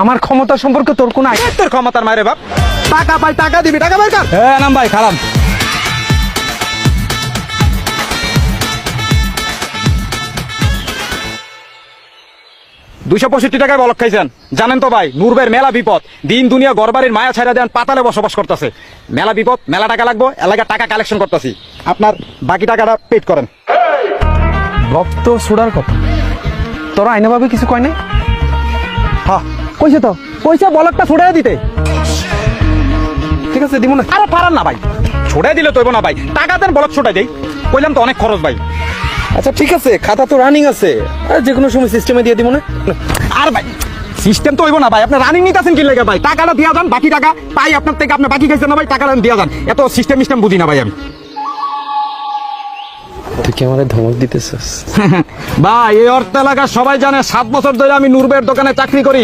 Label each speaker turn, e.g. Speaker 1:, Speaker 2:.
Speaker 1: আমার ক্ষমতা সম্পর্কে তোর কোন
Speaker 2: তোর ক্ষমতার মায়ের বাপ টাকা পাই টাকা দিবি টাকা পাই কার
Speaker 1: হ্যাঁ নাম ভাই খারাপ
Speaker 2: 265 টাকায় বলক খাইছেন জানেন তো ভাই নূরবের মেলা বিপদ দিন দুনিয়া ঘরবাড়ির মায়া ছাইরা দেন পাতালে বসবাস করতেছে মেলা বিপদ মেলা টাকা লাগবো এলাকার টাকা কালেকশন করতেছি আপনার বাকি টাকাটা পেড করেন
Speaker 1: রক্ত সোডার কথা তোরা আইনা ভাবে কিছু কয় নাই
Speaker 2: হ্যাঁ কইছে তো কইছে বলকটা ছড়াই দিতে
Speaker 1: ঠিক আছে দিব না
Speaker 2: আরে পারান না ভাই ছড়াই দিলে তৈব না ভাই টাকা দেন বলক ছড়াই দেই কইলাম তো অনেক খরচ ভাই
Speaker 1: আচ্ছা ঠিক আছে খাতা তো রানিং আছে আর যে কোনো সময় সিস্টেমে দিয়ে দিব না
Speaker 2: আর ভাই সিস্টেম তো হইব না ভাই আপনি রানিং নিতেছেন কি লাগে ভাই টাকাটা দিয়া যান বাকি টাকা পাই আপনার থেকে আপনি বাকি খাইছেন না ভাই টাকাটা দিয়া যান এত সিস্টেম বুঝি না ভাই আমি
Speaker 1: তুই কি আমাদের ধমক দিতেছিস
Speaker 2: ভাই এই অর্থ এলাকা সবাই জানে 7 বছর ধরে আমি নূরবের দোকানে চাকরি করি